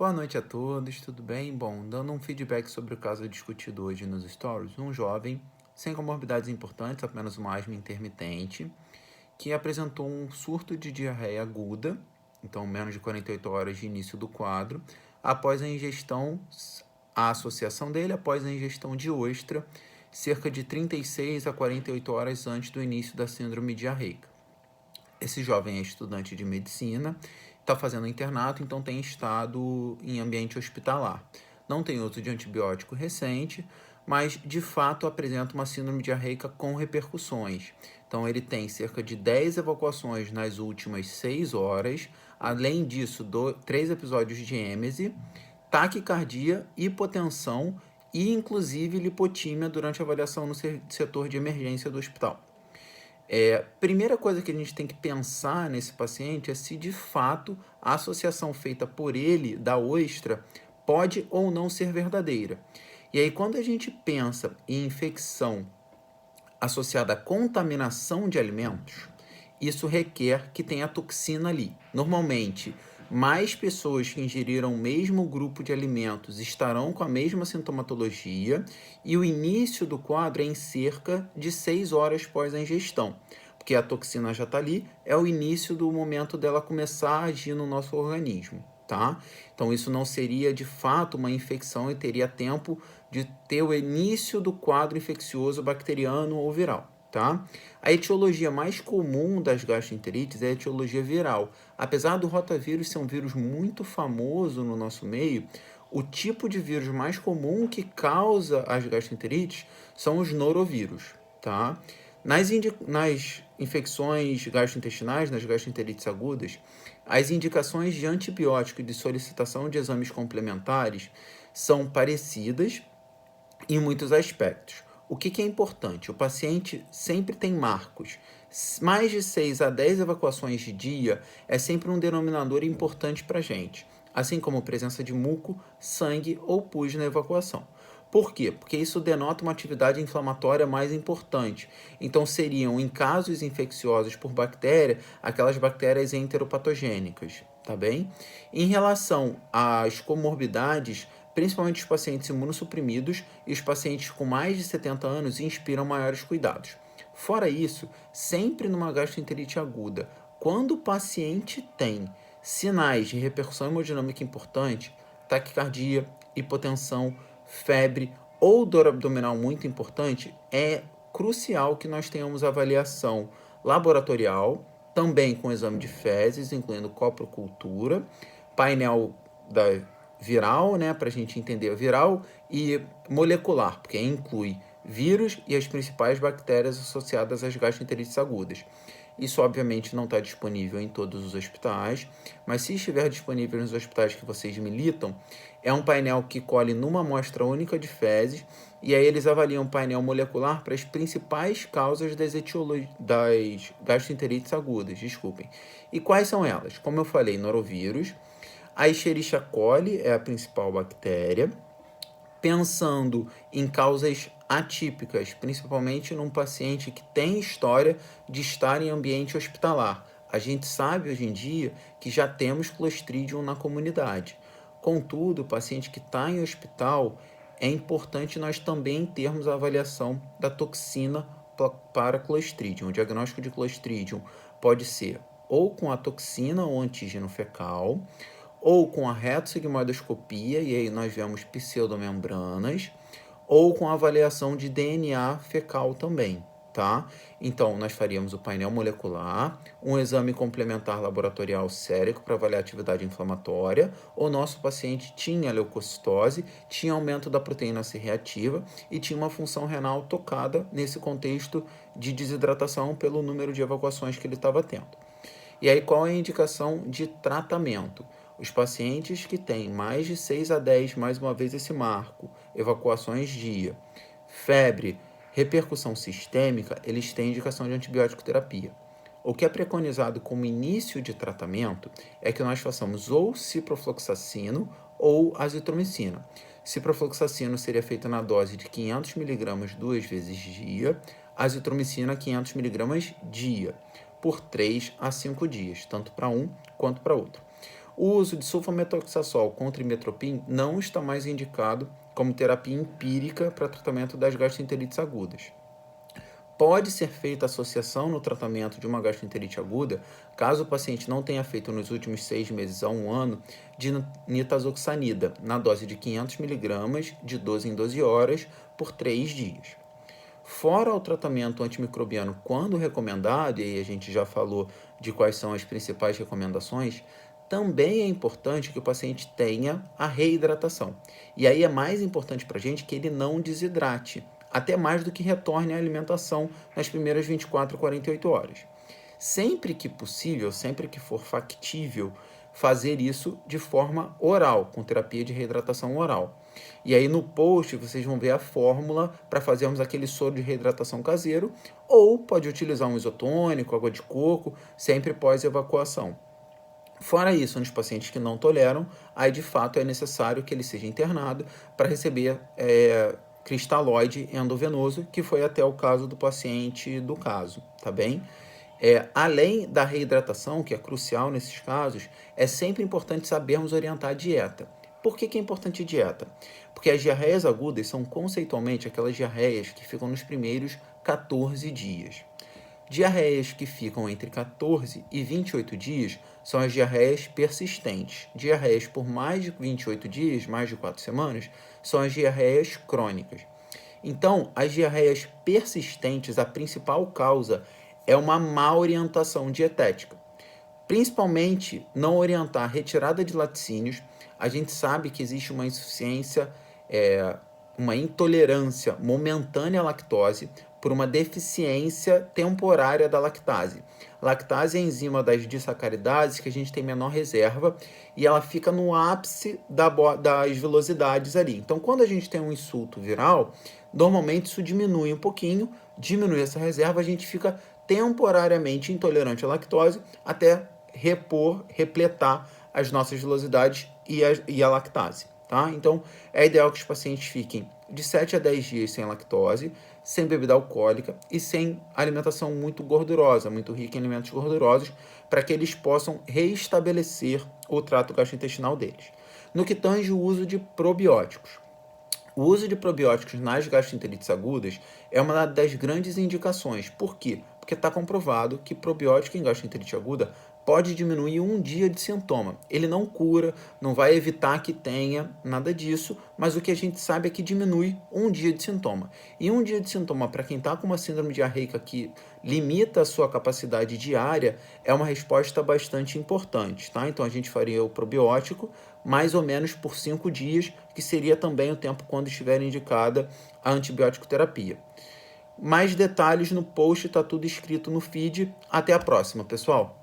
Boa noite a todos, tudo bem? Bom, dando um feedback sobre o caso discutido hoje nos stories, um jovem sem comorbidades importantes, apenas uma asma intermitente, que apresentou um surto de diarreia aguda, então menos de 48 horas de início do quadro, após a ingestão, a associação dele após a ingestão de ostra, cerca de 36 a 48 horas antes do início da síndrome diarreica. Esse jovem é estudante de medicina, está fazendo internato, então tem estado em ambiente hospitalar. Não tem uso de antibiótico recente, mas de fato apresenta uma síndrome diarreica com repercussões. Então ele tem cerca de 10 evacuações nas últimas 6 horas, além disso, 3 episódios de êmese, taquicardia, hipotensão e inclusive lipotímia durante a avaliação no setor de emergência do hospital. Primeira coisa que a gente tem que pensar nesse paciente é se de fato a associação feita por ele da ostra pode ou não ser verdadeira. E aí, quando a gente pensa em infecção associada à contaminação de alimentos, isso requer que tenha toxina ali. Normalmente, mais pessoas que ingeriram o mesmo grupo de alimentos estarão com a mesma sintomatologia e o início do quadro é em cerca de 6 horas após a ingestão, porque a toxina já está ali, é o início do momento dela começar a agir no nosso organismo, tá? Então isso não seria de fato uma infecção e teria tempo de ter o início do quadro infeccioso bacteriano ou viral. Tá? A etiologia mais comum das gastroenterites é a etiologia viral. Apesar do rotavírus ser um vírus muito famoso no nosso meio, o tipo de vírus mais comum que causa as gastroenterites são os norovírus. Tá? Nas infecções gastrointestinais, nas gastroenterites agudas, as indicações de antibiótico e de solicitação de exames complementares são parecidas em muitos aspectos. O que é importante? O paciente sempre tem marcos. Mais de 6 a 10 evacuações de dia é sempre um denominador importante para a gente, assim como presença de muco, sangue ou pus na evacuação. Por quê? Porque isso denota uma atividade inflamatória mais importante. Então, seriam, em casos infecciosos por bactéria, aquelas bactérias enteropatogênicas, tá bem? Em relação às comorbidades, principalmente os pacientes imunossuprimidos e os pacientes com mais de 70 anos inspiram maiores cuidados. Fora isso, sempre numa gastroenterite aguda, quando o paciente tem sinais de repercussão hemodinâmica importante, taquicardia, hipotensão, febre ou dor abdominal muito importante, é crucial que nós tenhamos avaliação laboratorial, também com exame de fezes, incluindo coprocultura, painel da viral, né, para a gente entender a viral, e molecular, porque inclui vírus e as principais bactérias associadas às gastroenterites agudas. Isso, obviamente, não está disponível em todos os hospitais, mas se estiver disponível nos hospitais que vocês militam, é um painel que colhe numa amostra única de fezes, e aí eles avaliam o painel molecular para as principais causas das gastroenterites agudas, desculpem. E quais são elas? Como eu falei, norovírus, a Escherichia coli é a principal bactéria, pensando em causas atípicas, principalmente num paciente que tem história de estar em ambiente hospitalar. A gente sabe hoje em dia que já temos Clostridium na comunidade. Contudo, o paciente que está em hospital, é importante nós também termos a avaliação da toxina para Clostridium. O diagnóstico de Clostridium pode ser ou com a toxina ou antígeno fecal, ou com a retossigmoidoscopia, e aí nós vemos pseudomembranas, ou com avaliação de DNA fecal também, tá? Então, nós faríamos o painel molecular, um exame complementar laboratorial sérico para avaliar a atividade inflamatória. O nosso paciente tinha leucocitose, tinha aumento da proteína C reativa e tinha uma função renal tocada nesse contexto de desidratação pelo número de evacuações que ele estava tendo. E aí, qual é a indicação de tratamento? Os pacientes que têm mais de 6 a 10, mais uma vez esse marco, evacuações dia, febre, repercussão sistêmica, eles têm indicação de antibiótico terapia. O que é preconizado como início de tratamento é que nós façamos ou ciprofloxacino ou azitromicina. Ciprofloxacino seria feito na dose de 500 mg 2 vezes dia, azitromicina 500 mg dia, por 3 a 5 dias, tanto para um quanto para outro. O uso de sulfametoxazol com trimestoprim não está mais indicado como terapia empírica para tratamento das gastroenterites agudas. Pode ser feita associação no tratamento de uma gastroenterite aguda, caso o paciente não tenha feito nos últimos 6 meses a 1 ano, de nitazoxanida, na dose de 500 mg, de 12 em 12 horas, por 3 dias. Fora o tratamento antimicrobiano, quando recomendado, e aí a gente já falou de quais são as principais recomendações, também é importante que o paciente tenha a reidratação. E aí é mais importante para a gente que ele não desidrate, até mais do que retorne à alimentação nas primeiras 24 a 48 horas. Sempre que possível, sempre que for factível, fazer isso de forma oral, com terapia de reidratação oral. E aí no post vocês vão ver a fórmula para fazermos aquele soro de reidratação caseiro, ou pode utilizar um isotônico, água de coco, sempre pós-evacuação. Fora isso, nos pacientes que não toleram, aí de fato é necessário que ele seja internado para receber cristalóide endovenoso, que foi até o caso do paciente do caso, tá bem? Além da reidratação, que é crucial nesses casos, é sempre importante sabermos orientar a dieta. Por que é importante a dieta? Porque as diarreias agudas são conceitualmente aquelas diarreias que ficam nos primeiros 14 dias. Diarreias que ficam entre 14 e 28 dias são as diarreias persistentes. Diarreias por mais de 28 dias, mais de 4 semanas, são as diarreias crônicas. Então, as diarreias persistentes, a principal causa é uma má orientação dietética. Principalmente, não orientar a retirada de laticínios. A gente sabe que existe uma insuficiência, uma intolerância momentânea à lactose por uma deficiência temporária da lactase. Lactase é a enzima das disacaridases que a gente tem menor reserva e ela fica no ápice das velocidades ali. Então, quando a gente tem um insulto viral, normalmente isso diminui um pouquinho, diminui essa reserva, a gente fica temporariamente intolerante à lactose até repletar as nossas velocidades e a lactase. Tá? Então, é ideal que os pacientes fiquem de 7 a 10 dias sem lactose, sem bebida alcoólica e sem alimentação muito gordurosa, muito rica em alimentos gordurosos, para que eles possam reestabelecer o trato gastrointestinal deles. No que tange o uso de probióticos. O uso de probióticos nas gastroenterites agudas é uma das grandes indicações. Por quê? Porque está comprovado que probiótico em gastroenterite aguda pode diminuir 1 dia de sintoma. Ele não cura, não vai evitar que tenha nada disso, mas o que a gente sabe é que diminui 1 dia de sintoma. E 1 dia de sintoma para quem está com uma síndrome diarreica que limita a sua capacidade diária é uma resposta bastante importante, tá? Então a gente faria o probiótico mais ou menos por 5 dias, que seria também o tempo quando estiver indicada a antibiótico terapia. Mais detalhes no post, está tudo escrito no feed. Até a próxima, pessoal!